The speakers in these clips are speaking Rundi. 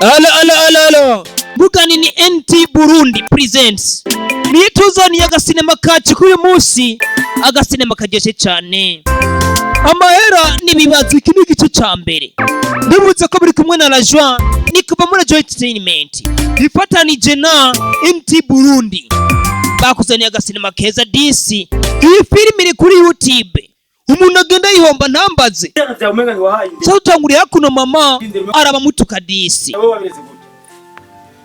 Ala. Bugani ni NT Burundi presents. Nituzaniye agasinema kacu k'uyu munsi, agasinema karyoshe cyane. Amahera n'ibibazo iki ni igice cya mbere. Ndibutse ko buri kumwe na Rajwa ni kuva muri Joy Entertainment. Bifatanije na NT Burundi. Bakuzaniye agasinema keza DC. Iyi filime iri kuri YouTube. Umuntu agenda yihomba ntambaze. Cyangwa hakuno mama araba mutuka DC.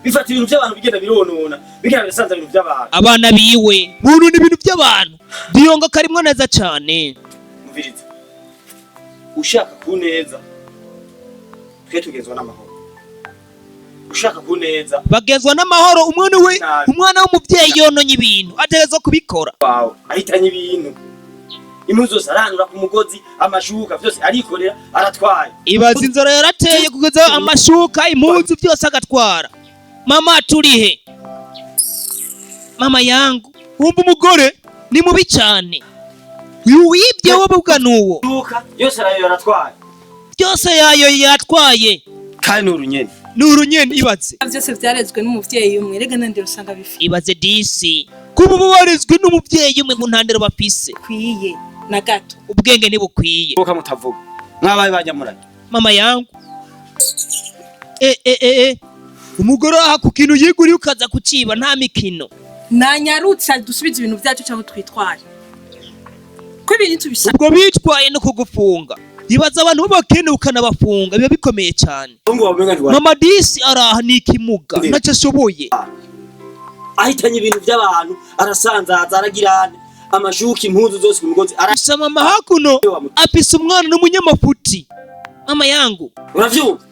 Bifata ibintu by'abantu bigenda bironona bigenda bisanza ibintu by'abantu abana biwe buntu n'ibintu by'abantu diyonga karimwe neza cyane. Mviriza ushaka kuneza twe tugezwa n'amahoro, ushaka kuneza bagezwa n'amahoro. Umwana w'umubyeyi yononye ibintu ategerezwa kubikora. Ahitanye ibintu impuzu zarandura ku mugozi, amashuka byose arikorera aratwaye. Ibaza inzara yarateye kugeza amashuka impuzu byose agatwara. Mama turihe? Mama yangu wumva umugore ni mubi cyane. Wibye wobuga nuwo yose arayo yaratwaye, byose yayo yatwaye kandi nurunyene. Ibaze byose byarezwe n'umuvyeyi umwe, rega nandero usanga bifi. Ibaze DC kuba warezwe n'umuvyeyi umwe mu ntandero bafise kwiye na gato ubwenge ntibukwiye boka mutavuga mwabaye bajyamuranye. Mama yangu umugore aha ku kintu yiguriye ukaza kuciba nta mikino. Nanyarutse dusubize ibintu byacu cyangwa twitware ko ibintu tubisha. Ubwo bitwaye no kugufunga. Ibaza abantu b'abakene ukanabafunga biba bikomeye cyane. Mama DC araha n'ikimuga ntacyo ashoboye. Ahitanye ibintu by'abantu arasanzaza aragirane amashuka impuzu zose ku mugozi arasama. Mama hakuno apisa umwana n'umunyamafuti. Mama yangu uravyumva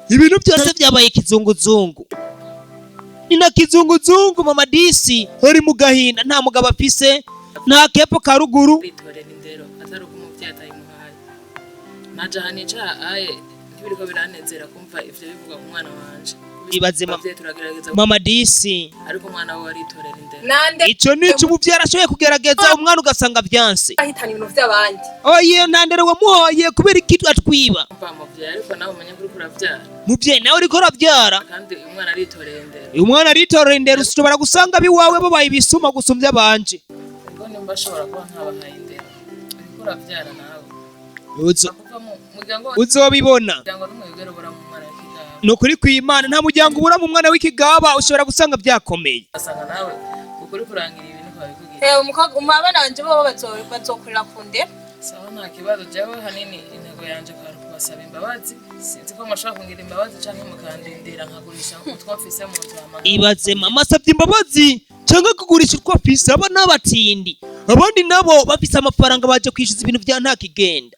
ibintu byose byabaye kizunguzungu. Ni na kizunguzungu. Mama DC ari mu gahinda, nta mugabo afise, nta kepo ka ruguru. Bitore n'indero atari ku muvyeyi atayimuhaye. Najahani cha aye ntibiriko biranezera kumva ivyo bivuga ku mwana wanje. Ibaze Mama DC ariko umwana we aritorera indero. Ico nico umuvyeyi arashoboye kugerageza umwana ugasanga vyanse. Ahitana ibintu by'abandi. Oye ntandero wamuhoye kubera ikitu atwiba. Ariko nawe umenya kuri kuravyara. Muvyeyi nawe uriko uravyara kandi umwana aritorera indero. Umwana aritorera indero ushobora gusanga biwawe babaye bisuma gusumvya abanje. Ngo nimba ashobora kuba ntabahaye indero. Uriko uravyara nawe. Uzobibona. Nukuri kw'Imana nta muryango ubura mu mwana w'ikigaba ushobora gusanga byakomeye. Asanga nawe ukuri kurangira ibintu kwabikugira. Umukobwa umabana wanje bo bazokurira kunde. Sawa nta kibazo jawe hanini intego yanje kwari kubasaba imbabazi. Sinzi ko mashaka kungira imbabazi canke mukandindira nkagurisha utwafise mu nzama. Ibaze mama asabye imbabazi cyangwa kugurisha utwafise aba n'abatindi. Abandi nabo bafise amafaranga baje kwishyuza ibintu bya nta kigenda.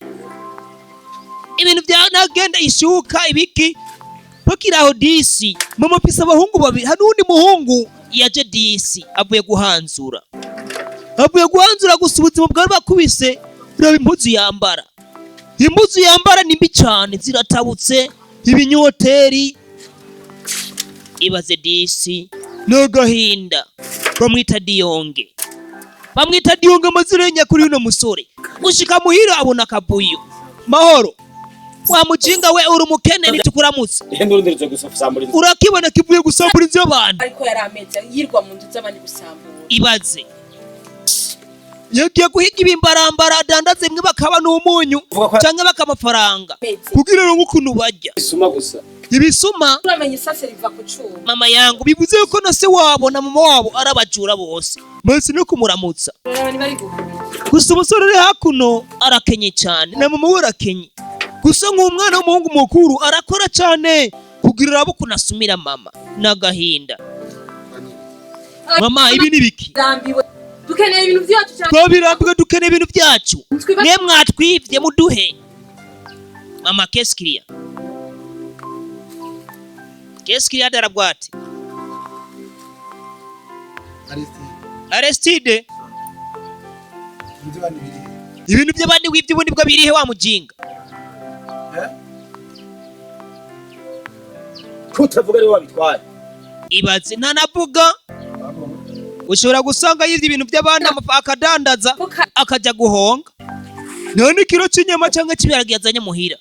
Ibintu bya nta kigenda ishuka ibiki. Bakiraho DC mama pisa abahungu babiri, hanundi muhungu yaje DC avuye guhanzura gusa ubuzima bwari bakubise. Reba impuzu yambara nimbi cyane, ziratabutse ibinyoteri. Ibaze DC no gahinda. Bamwita Diyonge amazirenya kuri uno musore. Ushika muhira abona kabuyo mahoro. Wa mujinga we uri umukene nitukuramutse. Urakibona kivuye gusambura inzu y'abantu. Ariko yarameze yirwa mu nzu z'abandi gusambura. Ibaze yagiye guhiga ibimbarambara dandaze mwe bakaba n'umunyu cyangwa bakamafaranga kugira ngo ukuntu bajya ibisuma. Uramenye isase riva ku cuma. Mama yangu bivuze ko na se wabo na mama wabo arabajura bose maze no kumuramutsa. Gusa umusore uri hakuno arakenye cyane na mama we arakenye. Gusa nk'umwana w'umuhungu mukuru arakora cyane kugira abo kunasumira mama n'agahinda. Mama ibi ni biki? Dukeneye ibintu byacu cyane. Twabirambwe dukeneye ibintu byacu. Ne mwatwivye muduhe. Mama keskiria darabwate. Aristide ibintu by'abandi wivye ubundi bwo birihe wa mujinga. Kutavuga ari wabitwaye. Ibaze ntanavuga. Ushobora gusanga yivye ibintu by'abandi akadandaza akaja guhonga. None kiro cy'inyama cyangwa cy'ibiharage yazanye muhira.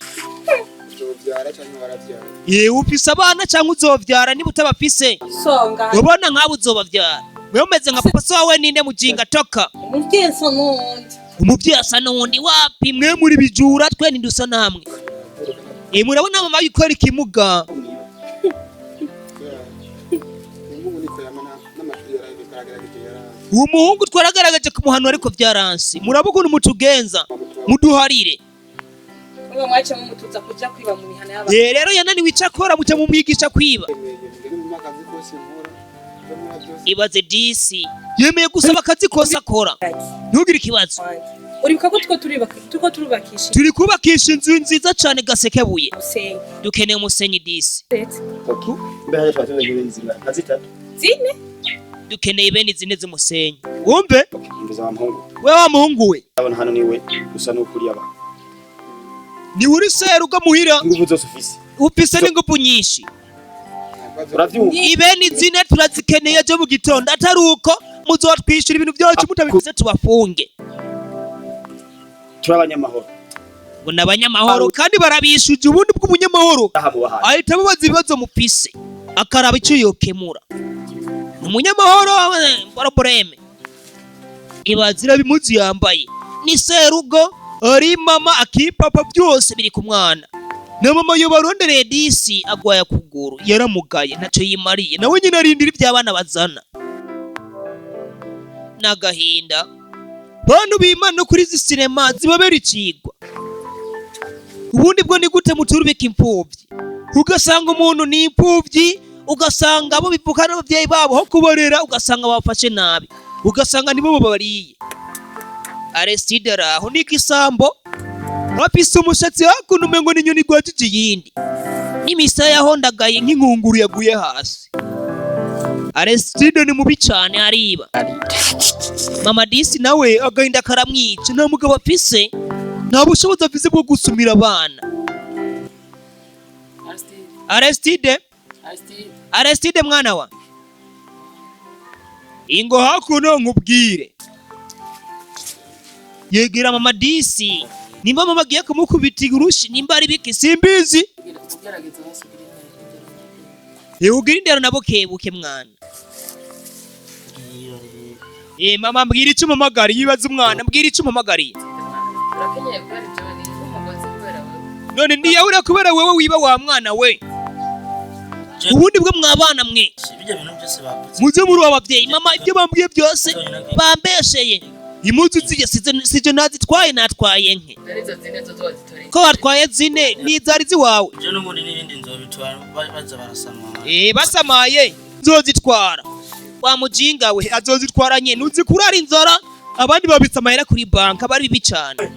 ufise abana cyangwa uzovyara niba utabafise songa ubona nk'abo uzobavyara wewe umeze nka papa wawe ninde mujinga toka umuvyeyi asa n'uwundi wapi mwe muri bijura twe ndusa namwe murabona mama yikora ikimuga umuhungu twaragaragaje ku muhano ariko vyaransi murabukuntu mutugenza muduharire uwo mwache mumutuza kuja kwiba mu mihana y'aba rero yananiwe icakora muca mumwigisha kwiba ibaze disi yemeye gusaba akazi kose akora ntugire ikibazo uribuka ko turiko turubakisha turi kubakisha inzu nziza cane gasekebuye dukeneye umusenyi disi zine dukeneye bene zine z'umusenyi wumve we wa muhungu we abona hano niwe usa n'ukuri aba ni uri seruga muhira ingufu zose ufise n'ingufu nyinshi ibeni zine turazikeneye je mu gitondo atari uko muzotwishura ibintu byacu mutabifise tubafunge turabanyamahoro bona abanyamahoro kandi barabishuje ubundi bw'umunyamahoro ahita babaza ibibazo mufise akaraba icyo yokemura umunyamahoro probleme ibazira bimuzi yambaye ni serugo ari mama akipapa byose biri ku mwana na mama yo barondereye disi agwaya kuguru yaramugaye ntaco yimariye nawe nyine arindira iby'abana bazana nagahinda bantu bimana kuri zi cinema zibabera icigwa ubundi bwo ni gute muturubika impfuvyi ugasanga umuntu ni impfuvyi ugasanga abo bivukana n'abavyeyi babo ho kuborera ugasanga bafashe nabi ugasanga nibo babariye Aristide raho ni kisambo bafise umushatsi hakuno umengo ni nyoni gwajije yindi n'imisaya hondagaye nk'inkunguru yaguye hasi Aristide ni mubi cyane ariba mama disi nawe agahinda karamwica nta mugabo afise nta bushobozi afise bwo gusumira abana Aristide mwana wa ingo hakuno nkubwire yegera mama disi nimba mama agiye kumukubita urushi nimba ari biki simbizi ugira indero nabo kebuke mwana mama mbwira icyo umamagariye yibaza umwana mbwira icyo umamagariye none ndiyahura kubera wewe wiba wa mwana we ubundi bwo mwabana mwe muze muri abavyeyi mama ibyo bambwiye byose bambesheye imuzi zije sije nazitwaye natwaye nke ko watwaye zine nizari ziwawe je n'ubundi n'ibindi nzobitwara baza barasama basamaye nzozitwara wa mujinga we azozitwara nye nuzi kurara inzara abandi babitsa amahera kuri banka bari bicana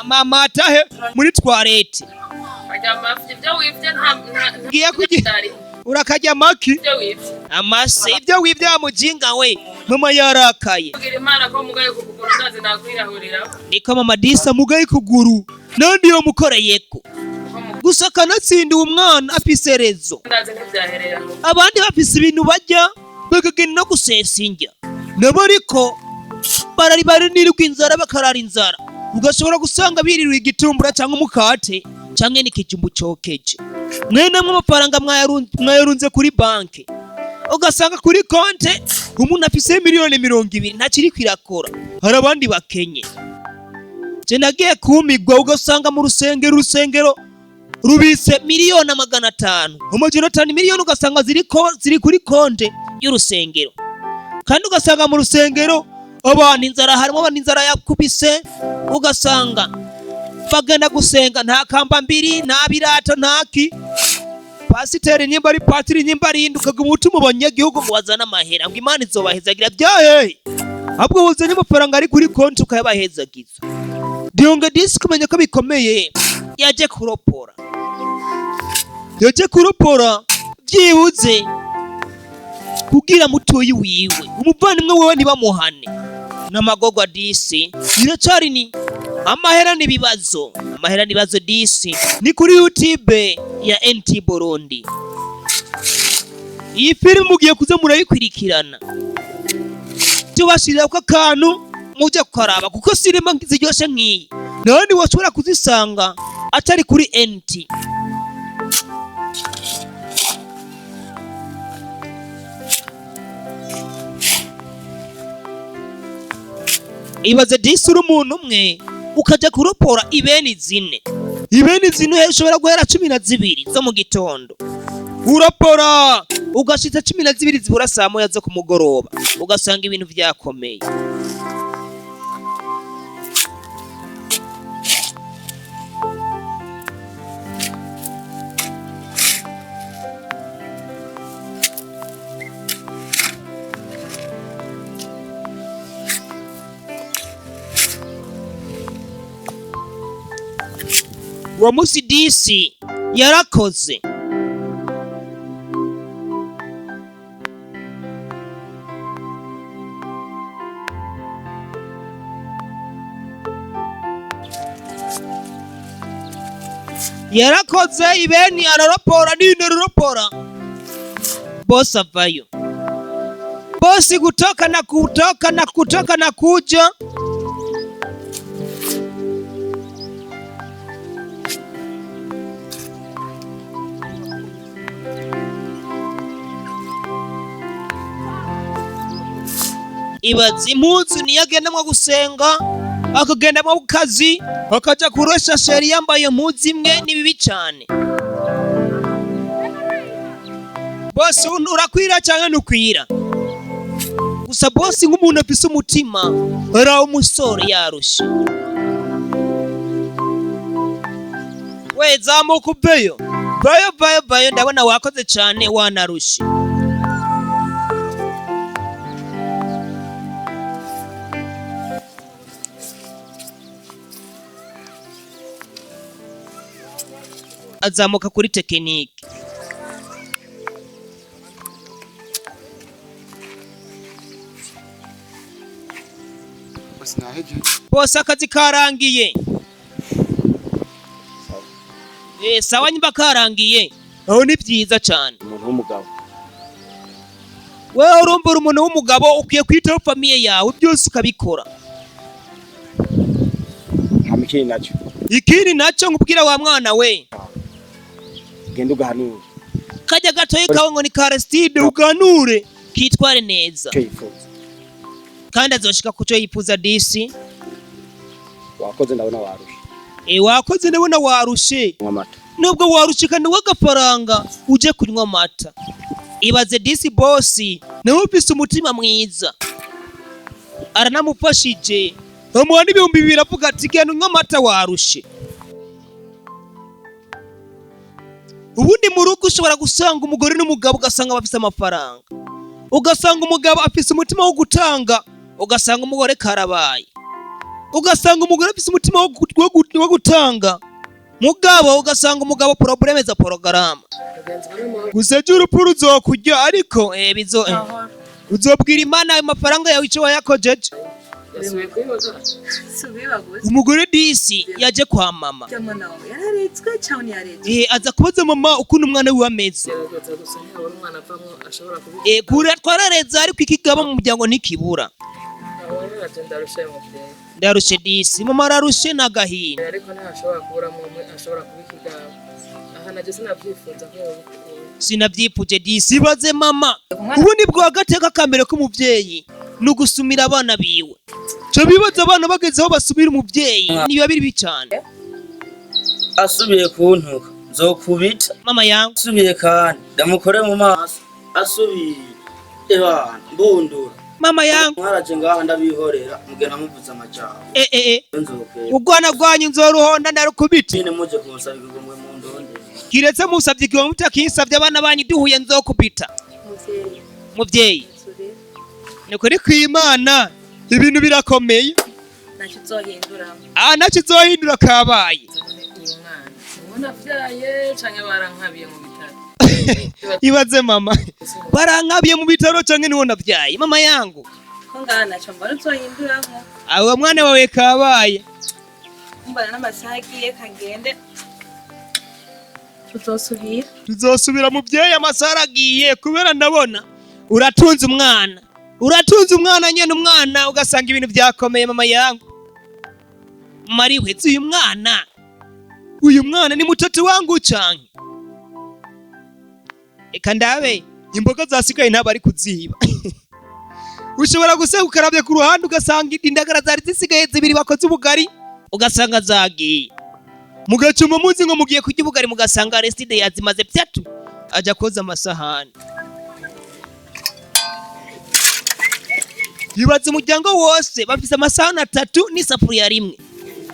mama atahe muri toilette ngiye kugitari urakajya maki amase ibyo wibye wa mujinga we mama yarakaye niko mama disa mugaye kuguru nandi yo mukoreyeko gusa kanatsinda umwana afise rezo abandi bafise ibintu bajya bakagenda no gusesa injya nabo ariko bari nirwa inzara bakarara inzara ugashobora gusanga biriruye igitumbura cyangwa umukate cyangwa n'ikijumbu cyokeje mwene amafaranga mwayarunze kuri banki ugasanga kuri konte umuntu afise miliyoni 20 ntakiri kwirakora hari abandi bakenye je nagiye kumigwa ugasanga mu rusengero rubise miliyoni 500 amajana miliyoni ugasanga ziri kuri konte y'urusengero kandi ugasanga mu rusengero abantu inzara harimo abantu inzara yakubise ugasanga bagenda gusenga nta kamba mbiri nta birato ntaki pasiteri nyimba ari patiri nyimba ari indukaga umutima abanyagihugu ngo wazana amahera ngo Imana izobahezagira byahe ahubwo wuzanye amafaranga ari kuri konti ukayabahezagiza dionge disi kumenya ko bikomeye yaje kuropora byibuze kugira mutoyi wiwe umuvandimwe wewe ntibamuhane n'amagogwa disi biracari ni amahera nibibazo disi ni kuri YouTube ya NT Burundi. Iyi film mugiye kuza murayikwirikirana tubashirira ko akantu mujya kukaraba kuko sinema ziryoshe nk'iyi nandi washobora kuzisanga atari kuri NT. Ibaze disi uri umuntu umwe ukaja kuropora ibeni zine ushobora guhera 12 zo mu gitondo uropora ugashitsa 12 zibura saa moya zo kumugoroba ugasanga ibintu vyakomeye. Uwo musi disi yarakoze. Yarakoze ibeni araropora araropora. Boss avayo. Bosi kutoka na kuja. Ibaze impuzu niyagendamwo gusenga akagendamwo ku kazi akaja kuresha sheri yambaye impuzu imwe ni bibi cyane. Bosi urakwira cyangwa ntukwira? Gusa bosi nk'umuntu afise umutima ara umusore yarushe. We zamuka uveyo vayo ndabona wakoze cyane wanarushe. Azamuka kuri tekinike. Bose akazi karangiye. Sawa nyimba karangiye. Aho ni byiza cyane. Umuntu w'umugabo. Wewe urumbura umuntu w'umugabo ukwiye kwitaho famiye yawe byose ukabikora. Ikindi nacyo ngubwira wa mwana we. Genda ugahanure. Kajya gatoye kawe ngo ni Karestide uganure kitware neza. Kandi azoshika kuco yifuza disi. Wakoze ndabona warushe. Wakoze ndabona warushe. Nubwo warushika ni wagafaranga uje kunywa amata. Ibaze disi bosi nawe ufise umutima mwiza. Aranamufashije. Amuhana 200 avuga ati genda unywa amata warushe. Ubundi mu rugo ushobora gusanga umugore n'umugabo ugasanga bafise amafaranga. Ugasanga umugabo afise umutima wo gutanga, ugasanga umugore karabaye. Ugasanga umugore afise umutima wo gutanga. Mugabo ugasanga umugabo probleme za porogaramu. Guseje urupuru uzokujya ariko uzobwira Imana ayo mafaranga yawe ico wayakojeje. Umugore disi yaje kwa mama. Aza kubaza mama ukuntu umwana we ameze. Kure twarareza ariko ikigaba mu muryango ntikibura. Ndarushe disi mama ararushe nagahinda. Ariko ntashobora kubura mu ashobora kubikigaba. Aha naje sinavyifuza ko sinavyipuje disi baze mama. Ubu ni bwo agateka kambere ko muvyeyi nugusumira abana biwe. Cyo bibaza abana bagezeho basubira umuvyeyi niyo biri bicane. Asubiye kuntuka nzokubita Mama yangu asubiye kandi ndamukore mu maso asubiye ebana mbundura. Mama yangu mwaraje ngaha ndabihorera mugena muvuza amajambo. Ugwana gwanyu nzoruhonda ndarukubita. Nine muje kumusaba igomwe mu ndonde. Kiretse musabye igomwe mutakinsabye abana banyu duhuye nzokubita. Muvyeyi nikuri kw'Imana ibintu birakomeye. Nacho zohindura. Nacho zohindura kabaye. Ubona vyaye canke barankabiye mu bitaro. Ibaze mama. Barankabiye mu bitaro canke niwo navyaye mama yangu. Ko ngana nacho mbona zohinduramo. Aho mwana wawe kabaye. Mbana n'amasagiye kagende. Tuzosubira muvyeyi amasara agiye kubera ndabona uratunze umwana nyene umwana ugasanga ibintu vyakomeye mama yangu. Mari weze uyu mwana uyu mwana ni mtoto wangu canke eka ndabe imboga zasigaye ntabwo ari kuziba ushobora guseka ukarabye ku ruhande ugasanga indagara zari zisigaye zibiri bakoze ubugari ugasanga zagiye mugacuma muzi ngo mugiye kurya ubugari mugasanga Aristide yazimaze pyatu aja koza amasahani. Yibaza umuryango wose bafise amasahani 3 n'isafuriya rimwe.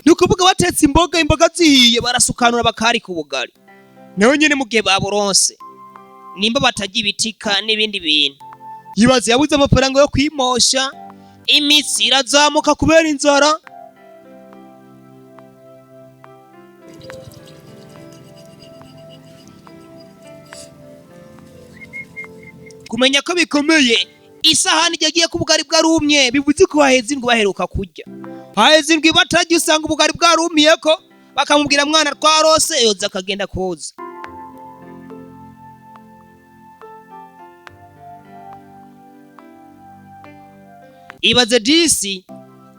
Nukuvuga batetse imboga zihiye barasukanura bakari ku bugari. Naho nyene mugihe baburonse nimba batajya ibitika n'ibindi bintu. Yibaza yabuze amafaranga yo kwimosha, imitsi irazamuka kubera inzara. Kumenya ko bikomeye isahani yagiye ku bugari bwarumye bivuze ko haheze indwi baheruka kurya. Haheze indwi batajya usanga ubugari bwarumiye ko bakamubwira mwana twarose yoza akagenda koza. Ibaze disi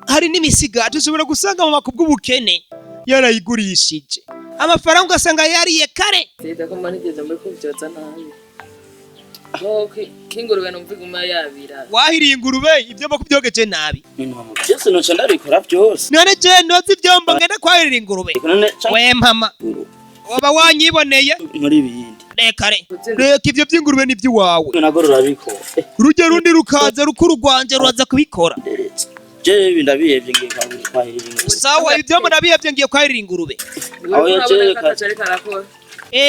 hari n'imisigati ushobora gusanga mu makubwo ubukene yarayigurishije. Amafaranga ugasanga yariye kare. Sida ko manigeze muri kubyotsa nabi. Kingurube numviguma yabira. Wahiriye ingurube ibyo bakubyogeje nabi. Byose noca ndabikora byose. None je nozi byomba ngenda kwahirira ingurube. We mama. Oba wanyiboneye muri bindi. Reka ivyo by'ingurube ni by'iwawe. Nagorora bikora. Rujya rundi rukaza rukuru rwanje ruraza kubikora. Je ndabihevye ngiye kwahirira ingurube. Sawa ibyo murabihevye ngiye kwahirira ingurube. Aho yaje karakora.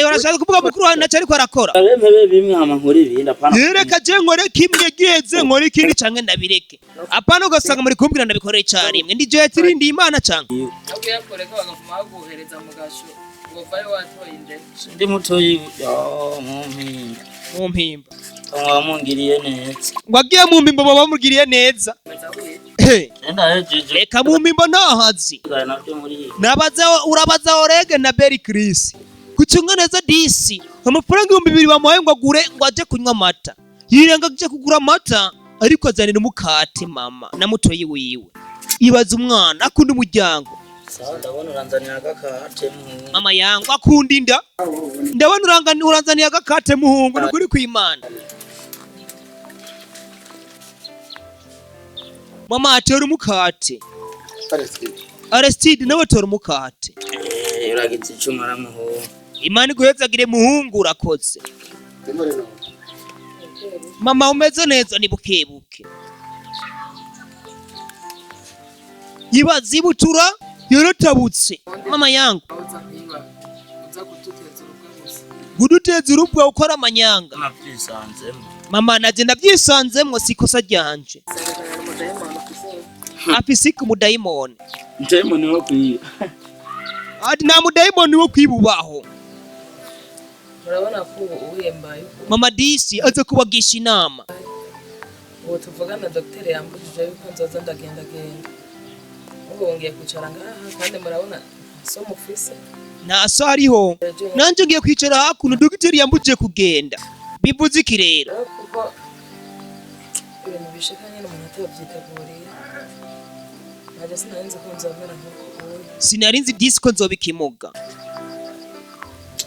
Urashaka kuvuga mukuru wawe naca ariko arakora. Abemebe bimwe hama nkora ibindi apana. Yereka je nkore kimwe giheze nkore ikindi canke ndabireke. Apana ugasanga muri kumbwira ndabikoreye icyarimwe. Ndi je yatirindi Imana canke. Agiye koreka bagafuma baguhereza mu gasho. Ngo vayo watoye inde. Ndi mutoyi mu mpimba. Wamungiriye neza. Wagiye mu mpimba baba bamugiriye neza. Reka mu mpimba ntahazi. Nabaza urabaza Orege na Berry Chris. Kuchunga neza disi amafaranga 2,000 bamuhaye ngo agure ngo aje kunywa amata. Yirenga aje kugura amata ariko azanira umukate mama na mutoyi wiwe. Ibaza umwana akunda umuryango. Sawa ndabona uranzaniye agakate muhungu. Mama yangu akunda inda. Ndabona uranzaniye agakate muhungu nukuri kw'Imana. Mama atora umukate. Aristide nawe tora umukate. Uragitse icumara muhungu. Imana iguhezagire muhungu urakoze. Mama umeze neza ni bukebuke. Yibaza ibutura yorotabutse. Mama yangu guduteza urubwa ukora amanyanga. Mama naje ndabyisanzemwo sikosa ryanje. Afisika umudayimoni. Mudayimoni wo kwiba. Ati nta mudayimoni wo kwibubaho. Murabona ko uhembaye. Mama disi aza kubagisha inama. Ubu tuvugana Dr. yambujije yuko nzoza ndagenda. Ubu ngiye kwicara ngaha kandi murabona so mufise. Na so hariho. Nanje ngiye kwicara hakuno Dr. yambujije kugenda. Bivuze iki rero? Kuko ibintu bishikanye n'umuntu atavyiteguriye. Naje sinarinze ko nzomera nk'uko. Sinarinze disi ko nzobikimuga.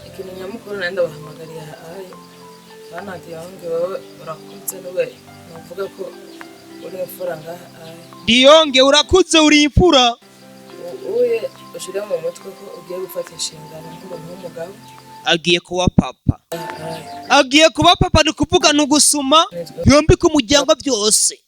Ikintu nyamukuru nenda bahamagariye ayi. Bana Diyonge baba barakunze n'uwe. Navuga ko uri imfura ngaha ayi. Diyonge urakuze uri imfura. Uye ushira mu mutwe ko ugiye gufata inshingano nk'umugabo. Agiye kuba papa. Agiye kuba papa nukuvuga nugusuma yombi ku muryango byose.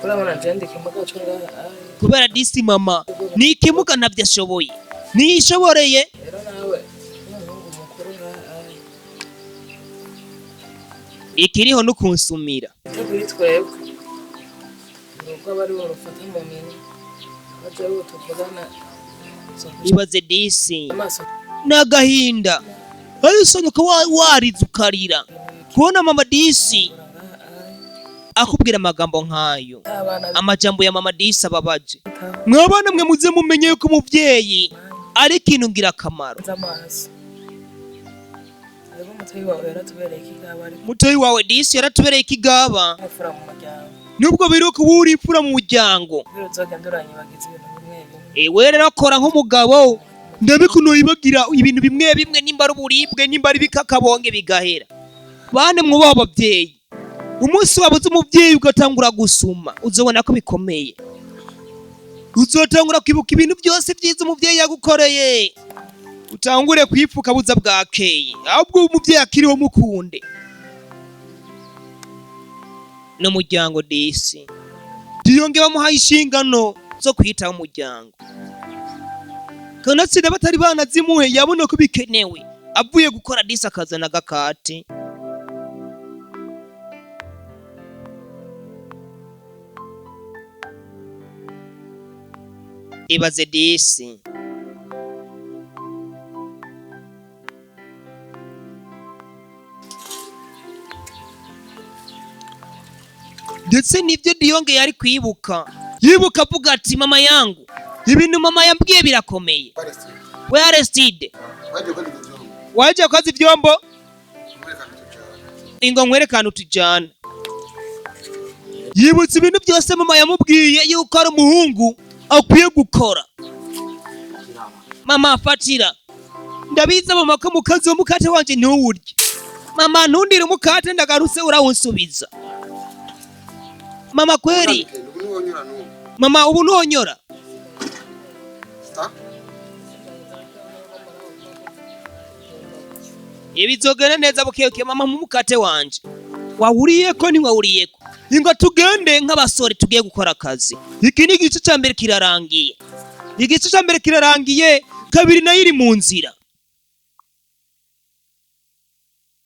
Kurabona jende kimuga cyo ngaha. Kubera disi mama ni kimuga ntabyashoboye. Ni ishoboreye. Rero nawe umuhungu mukuru ngaha. Ikiriho no kunsumira. Kuri twebwe. Nuko bari barufata mu minwe. Baje utuvugana. Ibaze disi. Nagahinda. Ayo sonuka warize ukarira. Kubona mama disi akubwira amagambo nkayo. Amajambo ya mama disi ababaje. Mwabana mwe muze mumenye yuko umuvyeyi ari ikintu ngira akamaro. Mutoyi wawe disi yaratubereye ikigaba. Nubwo biruko uri imfura mu muryango. We rero akora nk'umugabo ndabikuno ibagira ibintu bimwe bimwe nimba ari uburibwe nimba ari bikakabonge bigahera. Bane mu babo bavyeyi umunsi wabuze umuvyeyi ugatangura gusuma uzobona ko bikomeye. Uzotangura kwibuka ibintu byose byiza umuvyeyi yagukoreye. Utangure kwipfuka buza bwakeye. Ahubwo umuvyeyi akiriho mukunde. N'umuryango disi. Diyonge bamuhaye inshingano zo kwita umuryango. Kanatsinda batari banazimuhe yabona ko bikenewe. Avuye gukora disi akazana gakate. Ibaze disi. Ndetse nivyo Diyonge yari kwibuka. Yibuka avuga ati mama yangu ibintu mama yambwiye birakomeye. We arrested. Waje kwazi vyombo? Ingo nkwerekana utujana. Yibutse ibintu byose mama yamubwiye yuko ari umuhungu akwiye gukora. Mama afatira. Ndabiza mama ko mukazi wo mukate wanje ntuwurye. Mama ntundire umukate ndagarutse urawunsubiza. Mama kweri. Mama ubu nonyora. Ibizogene neza bukeke mama mu mukate wanje. Wahuriyeko ntiwahuriyeko. Ingo tugende nk'abasore tugiye gukora akazi. Iki ni igice cya mbere kirarangiye. Igice cya mbere kirarangiye, kabiri nayo iri mu nzira.